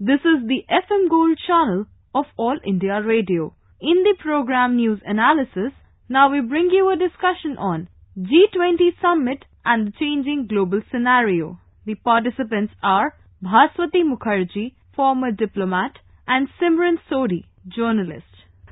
This is the FM Gold channel of All India Radio. In the program News Analysis, now we bring you a discussion on G20 Summit and the changing global scenario. The participants are Bhaswati Mukherjee, former diplomat, and Simran Sodhi, journalist.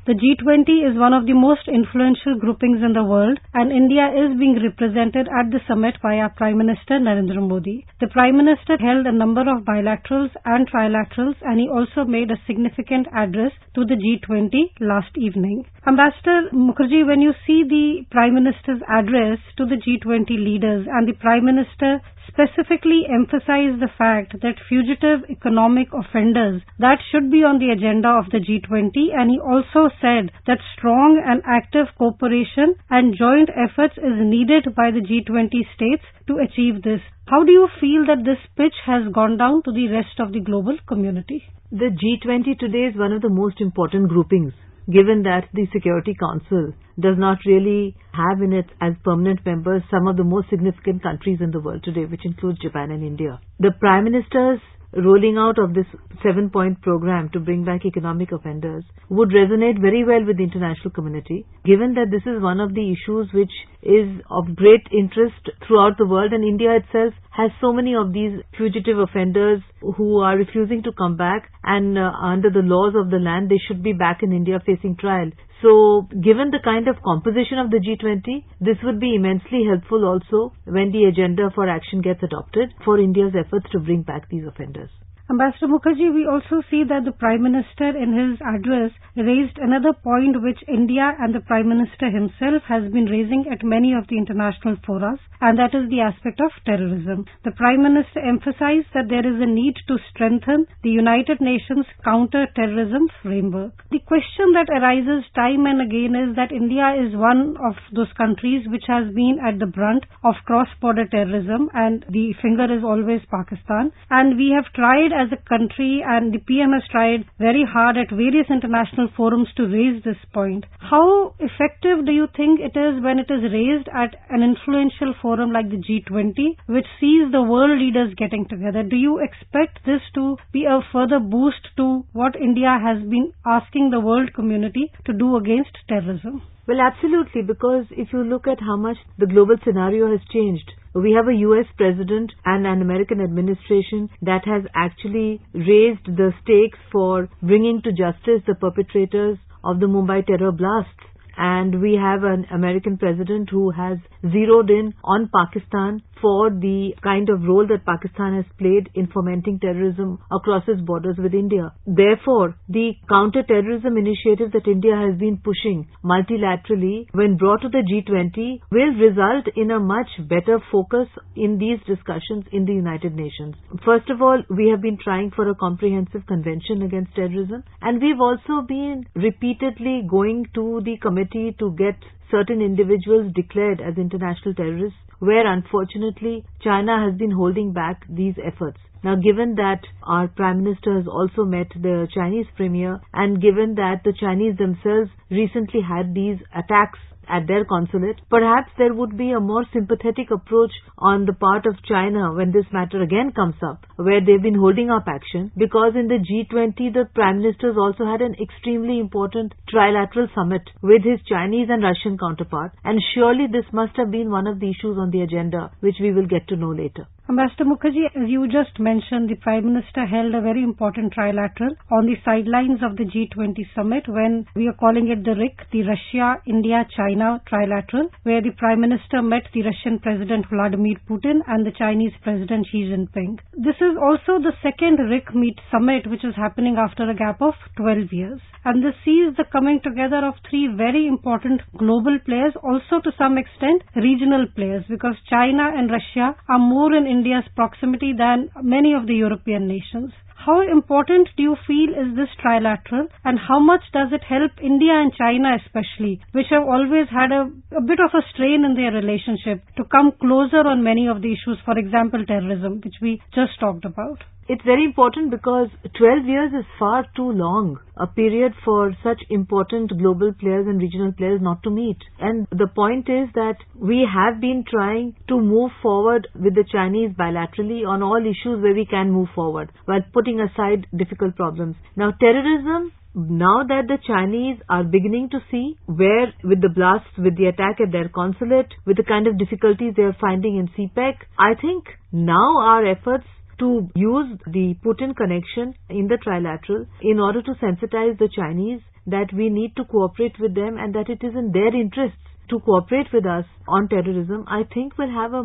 The G20 is one of the most influential groupings in the world, and India is being represented at the summit by our Prime Minister Narendra Modi. The Prime Minister held a number of bilaterals and trilaterals, and he also made a significant address to the G20 last evening. Ambassador Mukherjee, when you see the Prime Minister's address to the G20 leaders, and the Prime Minister specifically emphasized the fact that fugitive economic offenders, that should be on the agenda of the G20, and he also said that strong and active cooperation and joint efforts is needed by the G20 states to achieve this. How do you feel that this pitch has gone down to the rest of the global community? The G20 today is one of the most important groupings, given that the Security Council does not really have in it as permanent members some of the most significant countries in the world today, which includes Japan and India. The Prime Minister's rolling out of this 7-point program to bring back economic offenders would resonate very well with the international community, given that this is one of the issues which is of great interest throughout the world, and India itself has so many of these fugitive offenders who are refusing to come back, and under the laws of the land they should be back in India facing trial. So given the kind of composition of the G20, this would be immensely helpful also when the agenda for action gets adopted for India's efforts to bring back these offenders. Ambassador Mukherjee, we also see that the Prime Minister in his address raised another point which India and the Prime Minister himself has been raising at many of the international forums, and that is the aspect of terrorism. The Prime Minister emphasized that there is a need to strengthen the United Nations counter-terrorism framework. The question that arises time and again is that India is one of those countries which has been at the brunt of cross-border terrorism, and the finger is always Pakistan, and we have tried as a country, and the PM has tried very hard at various international forums to raise this point. How effective do you think it is when it is raised at an influential forum like the G20, which sees the world leaders getting together? Do you expect this to be a further boost to what India has been asking the world community to do against terrorism? Well, absolutely, because if you look at how much the global scenario has changed, we have a US president and an American administration that has actually raised the stakes for bringing to justice the perpetrators of the Mumbai terror blasts. And we have an American president who has zeroed in on Pakistan for the kind of role that Pakistan has played in fomenting terrorism across its borders with India. Therefore, the counter-terrorism initiative that India has been pushing multilaterally, when brought to the G20, will result in a much better focus in these discussions in the United Nations. First of all, we have been trying for a comprehensive convention against terrorism, and we've also been repeatedly going to the committee to get certain individuals declared as international terrorists, where unfortunately China has been holding back these efforts. Now, given that our Prime Minister has also met the Chinese Premier, and given that the Chinese themselves recently had these attacks at their consulate, perhaps there would be a more sympathetic approach on the part of China when this matter again comes up, where they've been holding up action, because in the G20 the Prime Ministers also had an extremely important trilateral summit with his Chinese and Russian counterpart, and surely this must have been one of the issues on the agenda which we will get to know later. Ambassador Mukherjee, as you just mentioned, the Prime Minister held a very important trilateral on the sidelines of the G20 summit, when we are calling it the RIC, the Russia, India, China trilateral, where the Prime Minister met the Russian President Vladimir Putin and the Chinese President Xi Jinping. This is also the second RIC meet summit which is happening after a gap of 12 years. And this sees the coming together of three very important global players, also to some extent regional players, because China and Russia are more in India's proximity than many of the European nations. How important do you feel is this trilateral, and how much does it help India and China especially, which have always had a bit of a strain in their relationship, to come closer on many of the issues, for example terrorism, which we just talked about? It's very important because 12 years is far too long a period for such important global players and regional players not to meet. And the point is that we have been trying to move forward with the Chinese bilaterally on all issues where we can move forward while putting aside difficult problems. Now terrorism, now that the Chinese are beginning to see where with the blasts, with the attack at their consulate, with the kind of difficulties they are finding in CPEC, I think now our efforts to use the Putin connection in the trilateral in order to sensitize the Chinese that we need to cooperate with them and that it is in their interests to cooperate with us on terrorism, I think will have a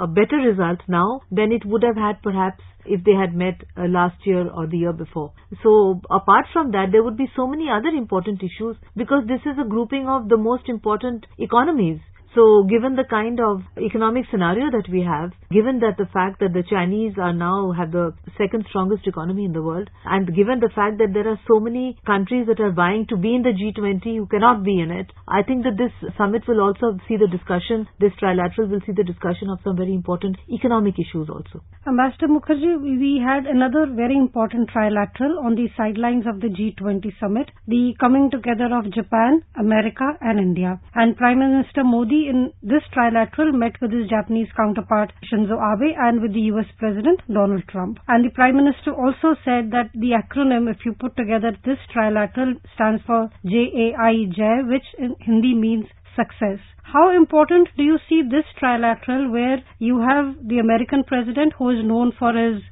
better result now than it would have had perhaps if they had met last year or the year before. So apart from that, there would be so many other important issues because this is a grouping of the most important economies. So given the kind of economic scenario that we have, given that the fact that the Chinese are now have the second strongest economy in the world, and given the fact that there are so many countries that are vying to be in the G-20 who cannot be in it, I think that this summit will also see the discussion, this trilateral will see the discussion of some very important economic issues also. Ambassador Mukherjee, we had another very important trilateral on the sidelines of the G20 summit, the coming together of Japan, America and India. And Prime Minister Modi in this trilateral met with his Japanese counterpart Shinzo Abe and with the US President Donald Trump. And the Prime Minister also said that the acronym, if you put together this trilateral, stands for JAI, which in Hindi means success. How important do you see this trilateral where you have the American president who is known for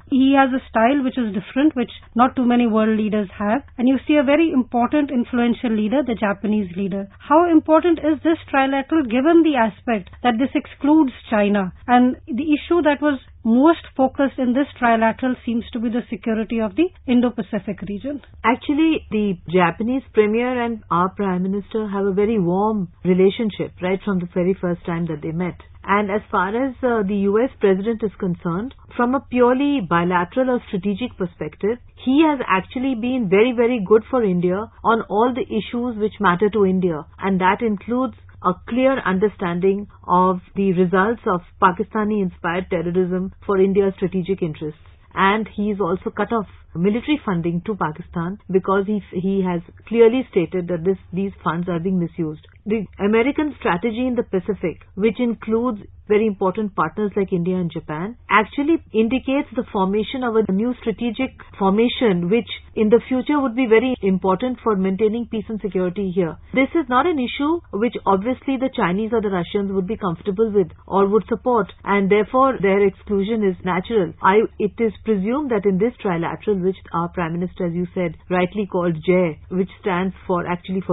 he has a style which is different, which not too many world leaders have, and you see a very important influential leader, the Japanese leader. How important is this trilateral given the aspect that this excludes China? And the issue that was most focused in this trilateral seems to be the security of the Indo-Pacific region. Actually, the Japanese Premier and our Prime Minister have a very warm relationship right from the very first time that they met. And as far as the US President is concerned, from a purely bilateral or strategic perspective, he has actually been very, very good for India on all the issues which matter to India. And that includes a clear understanding of the results of Pakistani-inspired terrorism for India's strategic interests. And he's also cut off military funding to Pakistan because he has clearly stated that these funds are being misused. The American strategy in the Pacific, which includes very important partners like India and Japan, actually indicates the formation of a new strategic formation which in the future would be very important for maintaining peace and security here. This is not an issue which obviously the Chinese or the Russians would be comfortable with or would support, and therefore their exclusion is natural. It is presumed that in this trilateral, which our Prime Minister, as you said, rightly called Jai, which stands for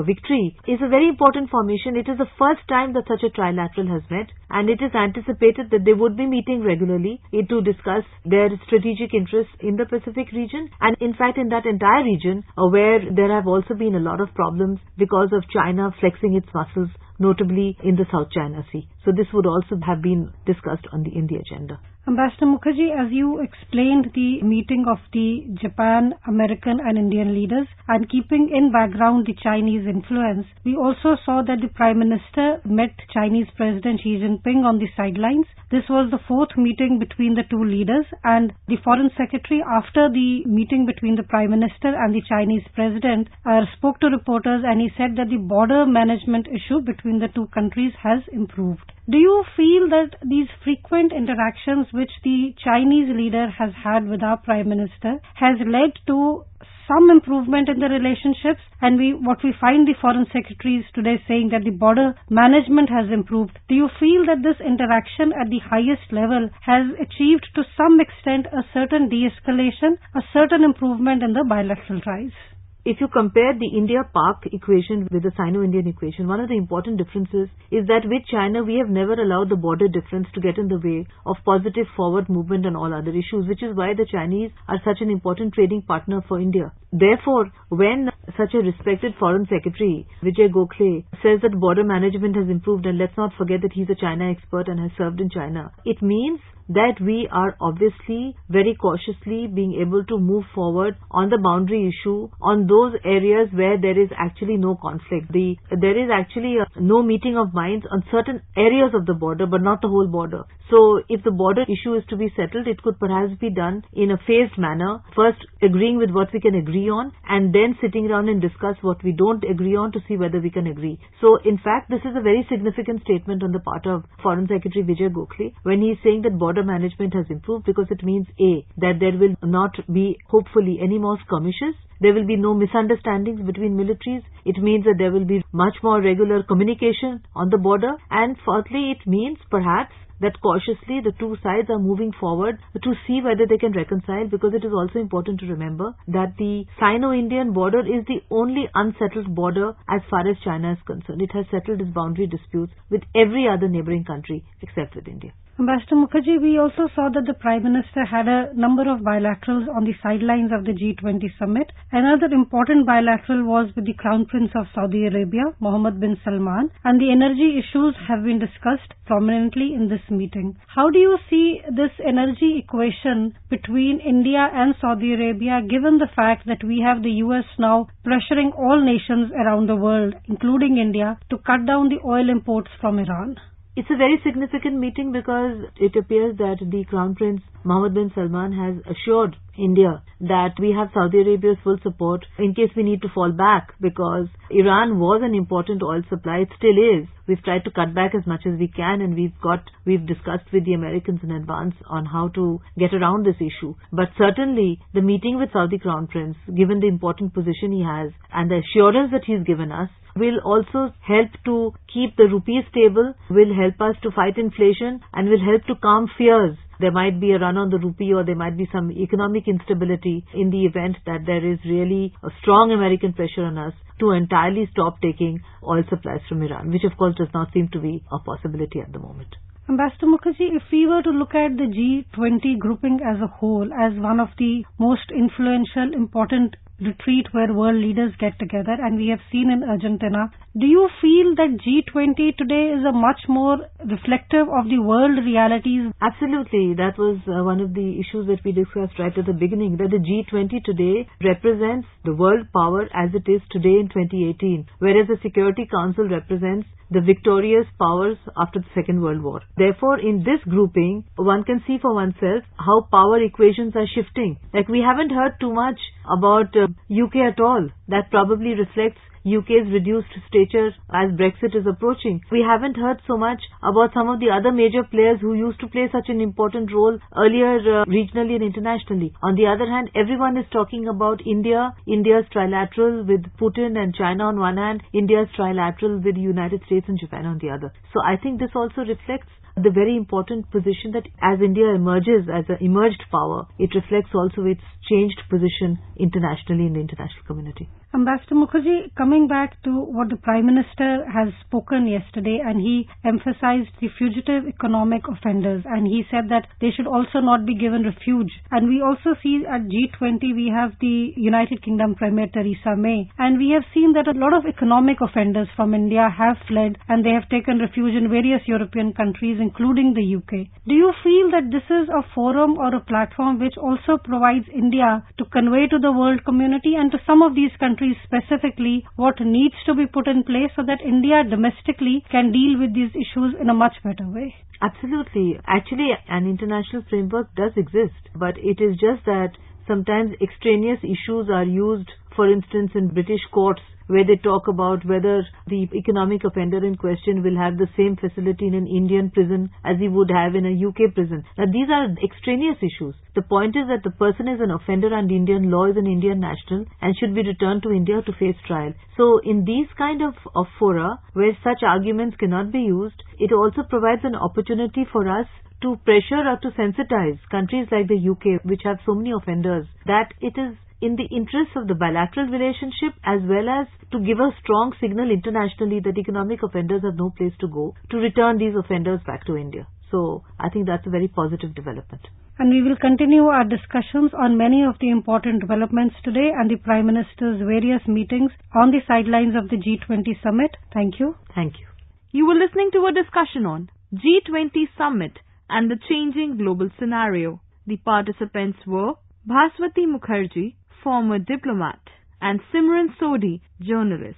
victory, is a very important formation. It is the first time that such a trilateral has met, and it is anticipated that they would be meeting regularly to discuss their strategic interests in the Pacific region, and in fact in that entire region where there have also been a lot of problems because of China flexing its muscles, notably in the South China Sea. So this would also have been discussed on the agenda. Ambassador Mukherjee, as you explained the meeting of the Japan, American and Indian leaders and keeping in background the Chinese influence, we also saw that the Prime Minister met Chinese President Xi Jinping on the sidelines. This was the fourth meeting between the two leaders, and the Foreign Secretary, after the meeting between the Prime Minister and the Chinese President, spoke to reporters and he said that the border management issue between the two countries has improved. Do you feel that these frequent interactions which the Chinese leader has had with our Prime Minister has led to some improvement in the relationships, and what we find the foreign secretaries today saying that the border management has improved? Do you feel that this interaction at the highest level has achieved to some extent a certain de-escalation, a certain improvement in the bilateral ties? If you compare the India-Pak equation with the Sino-Indian equation, one of the important differences is that with China, we have never allowed the border difference to get in the way of positive forward movement on all other issues, which is why the Chinese are such an important trading partner for India. Therefore, when such a respected foreign secretary, Vijay Gokhale, says that border management has improved, and let's not forget that he's a China expert and has served in China, it means that we are obviously very cautiously being able to move forward on the boundary issue, on those areas where there is actually no conflict. There is actually no meeting of minds on certain areas of the border, but not the whole border. So if the border issue is to be settled, it could perhaps be done in a phased manner, first agreeing with what we can agree on and then sitting around and discuss what we don't agree on to see whether we can agree. So in fact, this is a very significant statement on the part of Foreign Secretary Vijay Gokhale when he is saying that border management has improved, because it means A, that there will not be hopefully any more skirmishes. There will be no misunderstandings between militaries. It means that there will be much more regular communication on the border. And fourthly, it means perhaps that cautiously the two sides are moving forward to see whether they can reconcile, because it is also important to remember that the Sino-Indian border is the only unsettled border as far as China is concerned. It has settled its boundary disputes with every other neighbouring country except with India. Ambassador Mukherjee, we also saw that the Prime Minister had a number of bilaterals on the sidelines of the G20 summit. Another important bilateral was with the Crown Prince of Saudi Arabia, Mohammed bin Salman, and the energy issues have been discussed prominently in this meeting. How do you see this energy equation between India and Saudi Arabia, given the fact that we have the US now pressuring all nations around the world, including India, to cut down the oil imports from Iran? It's a very significant meeting because it appears that the Crown Prince Mohammed bin Salman has assured India that we have Saudi Arabia's full support in case we need to fall back, because Iran was an important oil supply. It still is. We've tried to cut back as much as we can, and we've discussed with the Americans in advance on how to get around this issue. But certainly the meeting with Saudi Crown Prince, given the important position he has and the assurance that he's given us, will also help to keep the rupee stable, will help us to fight inflation, and will help to calm fears. There might be a run on the rupee, or there might be some economic instability in the event that there is really a strong American pressure on us to entirely stop taking oil supplies from Iran, which of course does not seem to be a possibility at the moment. Ambassador Mukherjee, if we were to look at the G20 grouping as a whole as one of the most influential, important retreat where world leaders get together, and we have seen in Argentina, do you feel that G20 today is a much more reflective of the world realities? Absolutely. That was one of the issues that we discussed right at the beginning, that the G20 today represents the world power as it is today in 2018, whereas the Security Council represents the victorious powers after the Second World War. Therefore, in this grouping, one can see for oneself how power equations are shifting. Like, we haven't heard too much about UK at all. That probably reflects UK's reduced stature as Brexit is approaching. We haven't heard so much about some of the other major players who used to play such an important role earlier regionally and internationally. On the other hand, everyone is talking about India's trilateral with Putin and China on one hand, India's trilateral with the United States and Japan on the other. So I think this also reflects the very important position that as India emerges as an emerged power, it reflects also its changed position internationally in the international community. Ambassador Mukherjee, coming back to what the Prime Minister has spoken yesterday, and he emphasized the fugitive economic offenders, and he said that they should also not be given refuge. And we also see at G20 we have the United Kingdom Premier Theresa May, and we have seen that a lot of economic offenders from India have fled and they have taken refuge in various European countries, including the UK. Do you feel that this is a forum or a platform which also provides India to convey to the world community and to some of these countries specifically what needs to be put in place so that India domestically can deal with these issues in a much better way? Absolutely. Actually, an international framework does exist, but it is just that sometimes extraneous issues are used, for instance, in British courts, where they talk about whether the economic offender in question will have the same facility in an Indian prison as he would have in a UK prison. Now, these are extraneous issues. The point is that the person is an offender and Indian law, is an Indian national and should be returned to India to face trial. So, in these kind of fora, where such arguments cannot be used, it also provides an opportunity for us to pressure or to sensitize countries like the UK, which have so many offenders, that it is in the interest of the bilateral relationship as well as to give a strong signal internationally that economic offenders have no place to go, to return these offenders back to India. So I think that's a very positive development. And we will continue our discussions on many of the important developments today and the Prime Minister's various meetings on the sidelines of the G20 summit. Thank you. Thank you. You were listening to a discussion on G20 summit and the changing global scenario. The participants were Bhaswati Mukherjee, former diplomat, and Simran Sodhi, journalist.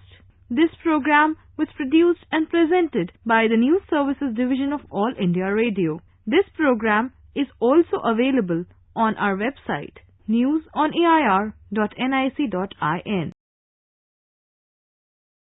This program was produced and presented by the News Services Division of All India Radio. This program is also available on our website newsonair.nic.in.